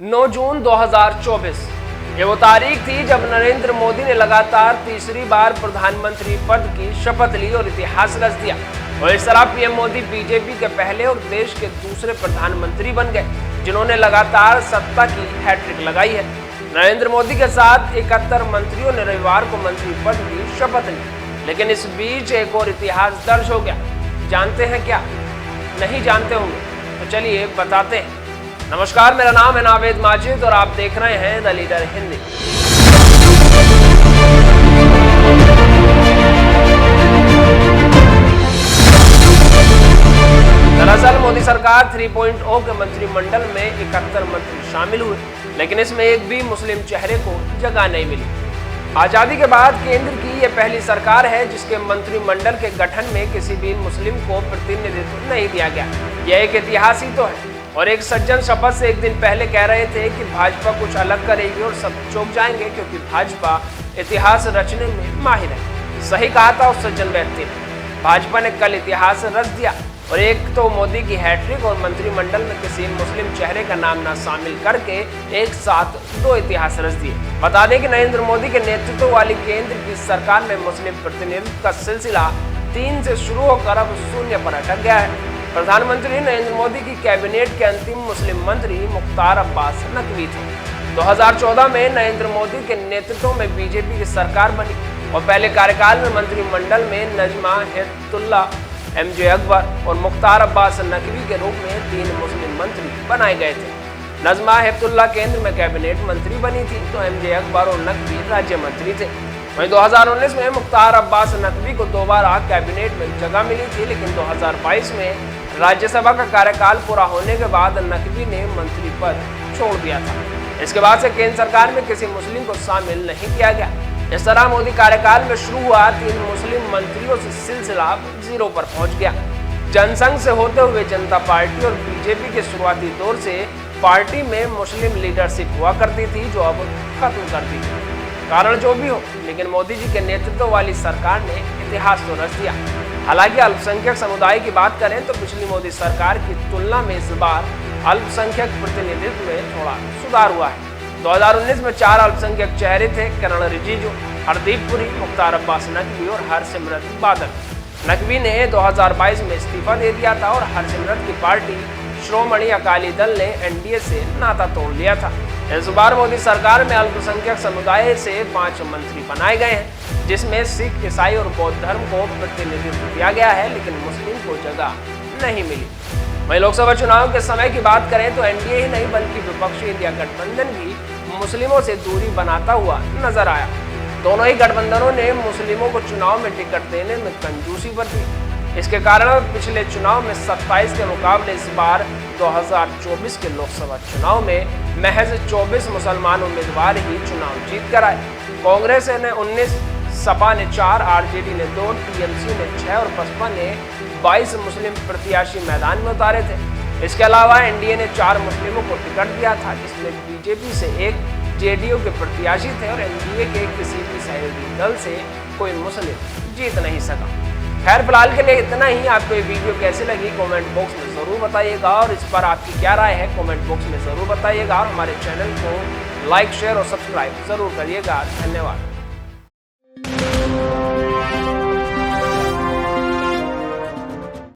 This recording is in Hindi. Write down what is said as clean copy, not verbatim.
9 जून 2024 ये वो तारीख थी जब नरेंद्र मोदी ने लगातार तीसरी बार प्रधानमंत्री पद की शपथ ली और इतिहास रच दिया। और इस तरह पीएम मोदी बीजेपी के पहले और देश के दूसरे प्रधानमंत्री बन गए जिन्होंने लगातार सत्ता की हैट्रिक लगाई है। नरेंद्र मोदी के साथ 71 मंत्रियों ने रविवार को मंत्री पद की शपथ ली, लेकिन इस बीच एक और इतिहास दर्ज हो गया। जानते हैं क्या? नहीं जानते होंगे तो चलिए बताते हैं। नमस्कार, मेरा नाम है नावेद माजिद और आप देख रहे हैं द लीडर हिंदी। दरअसल मोदी सरकार 3.0 के मंत्रिमंडल में 71 मंत्री शामिल हुए, लेकिन इसमें एक भी मुस्लिम चेहरे को जगह नहीं मिली। आजादी के बाद केंद्र की यह पहली सरकार है जिसके मंत्रिमंडल के गठन में किसी भी मुस्लिम को प्रतिनिधित्व नहीं दिया गया। यह एक इतिहास ही तो है। और एक सज्जन शपथ से एक दिन पहले कह रहे थे कि भाजपा कुछ अलग करेगी और सब चौंक जाएंगे क्योंकि भाजपा इतिहास रचने में माहिर है। सही कहा था उस सज्जन व्यक्ति ने। भाजपा ने कल इतिहास रच दिया और एक तो मोदी की हैट्रिक और मंत्रिमंडल में किसी मुस्लिम चेहरे का नाम न शामिल करके एक साथ 2 इतिहास रच दिए। बता दें कि नरेंद्र मोदी के नेतृत्व वाली केंद्र की सरकार में मुस्लिम प्रतिनिधित्व का सिलसिला 3 से शुरू होकर अब 0 पर अटक गया है। प्रधानमंत्री नरेंद्र मोदी की कैबिनेट के अंतिम मुस्लिम मंत्री मुख्तार अब्बास नकवी थे। 2014 में नरेंद्र मोदी के नेतृत्व में बीजेपी की सरकार बनी और पहले कार्यकाल में मंत्रिमंडल में नजमा हेपतुल्ला, एमजे अकबर और मुख्तार अब्बास नकवी के रूप में 3 मुस्लिम मंत्री बनाए गए थे। नजमा हेपतुल्ला केंद्र में कैबिनेट मंत्री बनी थी तो एमजे अकबर और नकवी राज्य मंत्री थे। वहीं 2019 में मुख्तार अब्बास नकवी को दोबारा कैबिनेट में जगह मिली थी, लेकिन 2022 में राज्यसभा का कार्यकाल पूरा होने के बाद नकवी ने मंत्री पद छोड़ दिया था। इसके बाद से केंद्र सरकार में किसी मुस्लिम को शामिल नहीं किया गया। इस तरह मोदी कार्यकाल में शुरू हुआ 3 मुस्लिम मंत्रियों से सिलसिला 0 पर पहुंच गया। जनसंघ से होते हुए जनता पार्टी और बीजेपी के शुरुआती दौर से पार्टी में मुस्लिम लीडरशिप हुआ करती थी जो अब खत्म कर दी गई। कारण जो भी हो, लेकिन मोदी जी के नेतृत्व वाली सरकार ने इतिहास तो रच दिया। हालांकि अल्पसंख्यक समुदाय की बात करें तो पिछली मोदी सरकार की तुलना में इस बार अल्पसंख्यक प्रतिनिधित्व में थोड़ा सुधार हुआ है। 2019 में 4 अल्पसंख्यक चेहरे थे: किरण रिजिजू, हरदीप पुरी, मुख्तार अब्बास नकवी और हरसिमरत बादल। नकवी ने 2022 में इस्तीफा दे दिया था और हरसिमरत की पार्टी श्रोमणी अकाली दल ने एनडीए से नाता तोड़ लिया था। इस बार मोदी सरकार में अल्पसंख्यक समुदाय से 5 मंत्री बनाए गए हैं, जिसमें सिख, ईसाई और बौद्ध धर्म को प्रतिनिधित्व दिया गया है, लेकिन मुस्लिम को जगह नहीं मिली। वहीं लोकसभा चुनाव के समय की बात करें तो एनडीए ही नहीं बल्कि विपक्षी इंडिया गठबंधन भी मुस्लिमों से दूरी बनाता हुआ नजर आया। दोनों ही गठबंधनों ने मुस्लिमों को चुनाव में टिकट देने में कंजूसी बरती। इसके कारण पिछले चुनाव में 27 के मुकाबले इस बार 2024 के लोकसभा चुनाव में महज 24 मुसलमान उम्मीदवार ही चुनाव जीत कर आए। कांग्रेस ने 19, सपा ने 4, आरजेडी ने 2, टीएमसी ने 6 और बसपा ने 22 मुस्लिम प्रत्याशी मैदान में उतारे थे। इसके अलावा एनडीए ने 4 मुस्लिमों को टिकट दिया था, जिसमें बीजेपी से 1 जेडीयू के प्रत्याशी थे और एनडीए के किसी भी सहयोगी दल से कोई मुस्लिम जीत नहीं सका। खैर, फिलहाल के लिए इतना ही। आपको ये वीडियो कैसी लगी कमेंट बॉक्स में ज़रूर बताइएगा और इस पर आपकी क्या राय है कमेंट बॉक्स में ज़रूर बताइएगा और हमारे चैनल को लाइक, शेयर और सब्सक्राइब ज़रूर करिएगा। धन्यवाद।